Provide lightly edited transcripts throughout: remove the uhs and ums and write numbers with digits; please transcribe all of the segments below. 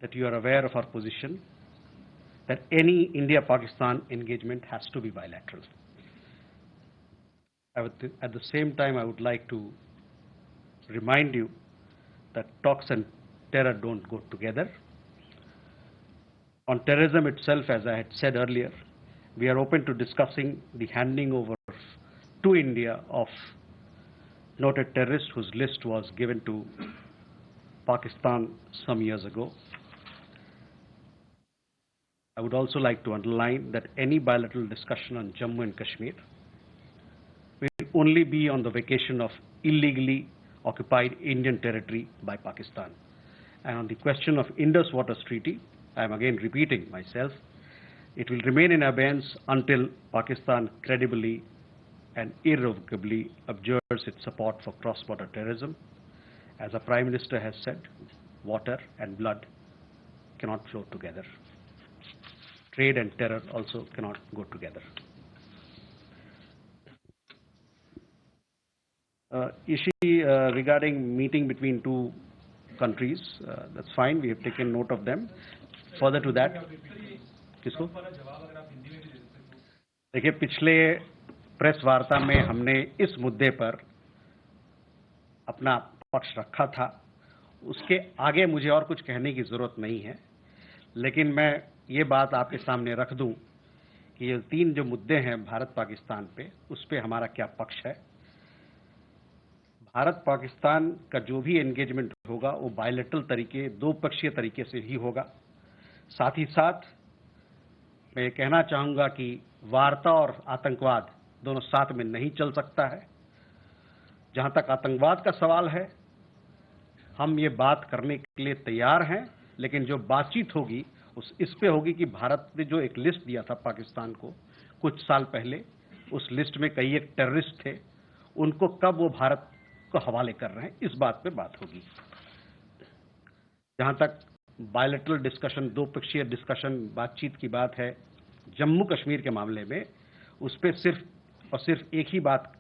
that you are aware of our position that any India-Pakistan engagement has to be bilateral. At the same time, I would like to remind you that talks and terror don't go together. On terrorism itself, as I had said earlier, we are open to discussing the handing over to India of noted terrorists whose list was given to Pakistan some years ago. I would also like to underline that any bilateral discussion on Jammu and Kashmir will only be on the vacation of illegally occupied Indian territory by Pakistan. And on the question of Indus Waters Treaty, I am again repeating myself, it will remain in abeyance until Pakistan credibly and irrevocably abjures its support for cross-border terrorism. As the Prime Minister has said, water and blood cannot flow together. Trade and terror also cannot go together. Regarding meeting between two countries, that's fine, we have taken note of them. Further to that, किसको? देखिए, पिछले press वार्ता में हमने इस मुद्दे पर अपना पक्ष रखा था. उसके आगे मुझे और कुछ कहने की जरूरत नहीं है, लेकिन मैं ये बात आपके सामने रख दूं कि ये तीन जो मुद्दे हैं भारत पाकिस्तान पे, उस पे हमारा क्या पक्ष है. भारत पाकिस्तान का जो भी एंगेजमेंट होगा वो बायलैटरल तरीके, दो पक्षीय तरीके से ही होगा. साथ ही साथ मैं कहना चाहूंगा कि वार्ता और आतंकवाद दोनों साथ में नहीं चल सकता है. जहां तक आतंकवाद का सवाल है, हम ये बात करने के लिए तैयार हैं, लेकिन जो बातचीत होगी इस पे होगी कि भारत ने जो एक लिस्ट दिया था पाकिस्तान को कुछ साल पहले, उस लिस्ट में कई एक टेररिस्ट थे, उनको कब वो भारत को हवाले कर रहे हैं, इस बात पे बात होगी. जहां तक बायलैटरल डिस्कशन, दो पक्षीय डिस्कशन, बातचीत की बात है जम्मू कश्मीर के मामले में, उस पर सिर्फ और सिर्फ एक ही बात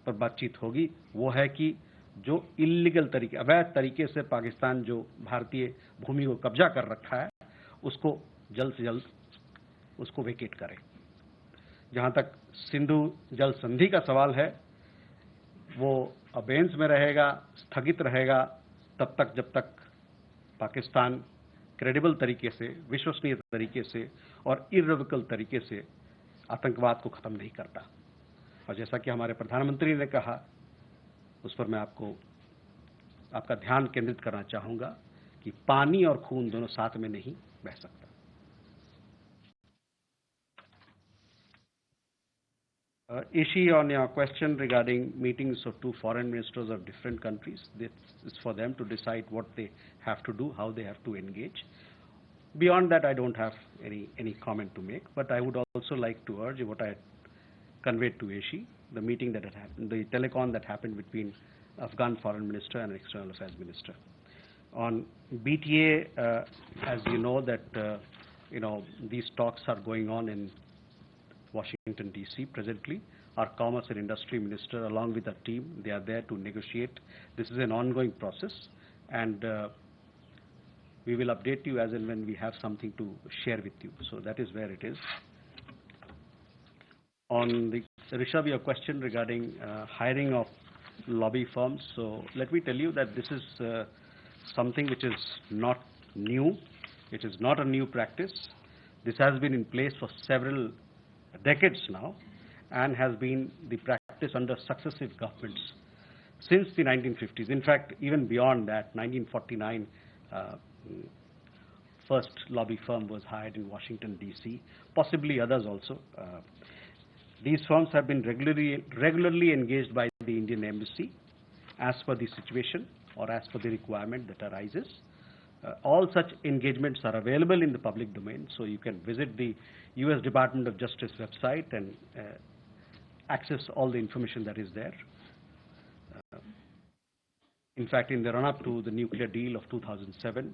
पर बातचीत होगी, वो है कि जो इलीगल तरीके, अवैध तरीके से पाकिस्तान जो भारतीय भूमि को कब्जा कर रखा है, उसको जल्द से जल्द उसको वेकेट करें. जहां तक सिंधु जल संधि का सवाल है, वो अबेंस में रहेगा, स्थगित रहेगा तब तक जब तक पाकिस्तान क्रेडिबल तरीके से, विश्वसनीय तरीके से और इर्रिवोकेबल तरीके से आतंकवाद को खत्म नहीं करता. और जैसा कि हमारे प्रधानमंत्री ने कहा, उस पर मैं आपका ध्यान केंद्रित करना चाहूंगा कि पानी और खून दोनों साथ में नहीं बह सकता. Ishi, on your question regarding meetings of two foreign ministers of different countries, this is for them to decide what they have to do, how they have to engage. Beyond that, I don't have any comment to make, but I would also like to urge what I conveyed to Ishi, the meeting that had happened, the telecon that happened between Afghan Foreign Minister and External Affairs Minister. On BTA, as you know that these talks are going on in Washington, D.C. presently. Our Commerce and Industry Minister, along with our team, they are there to negotiate. This is an ongoing process, and we will update you as and when we have something to share with you. So that is where it is. On the Rishabh, your question regarding hiring of lobby firms. So let me tell you that this is something which is not new. It is not a new practice. This has been in place for several decades now and has been the practice under successive governments since the 1950s. In fact, even beyond that, 1949, first lobby firm was hired in Washington, D.C., possibly others also. These firms have been regularly engaged by the Indian Embassy as per the situation or as per the requirement that arises. All such engagements are available in the public domain, so you can visit the U.S. Department of Justice website and access all the information that is there. In fact, in the run-up to the nuclear deal of 2007,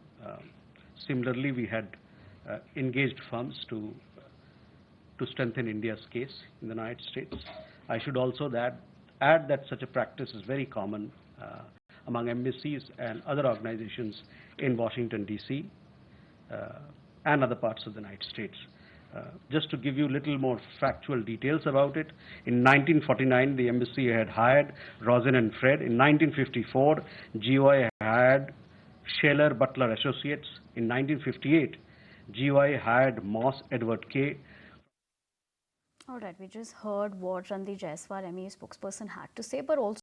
similarly we had engaged firms to strengthen India's case in the United States. I should also add that such a practice is very common among embassies and other organizations in Washington, D.C. and other parts of the United States. Just to give you a little more factual details about it, in 1949, the embassy had hired Rosin and Fred. In 1954, GOI hired Shaler Butler Associates. In 1958, GOI hired Moss Edward K. All right, we just heard what Randeep Jaiswal, MEA spokesperson, had to say, but also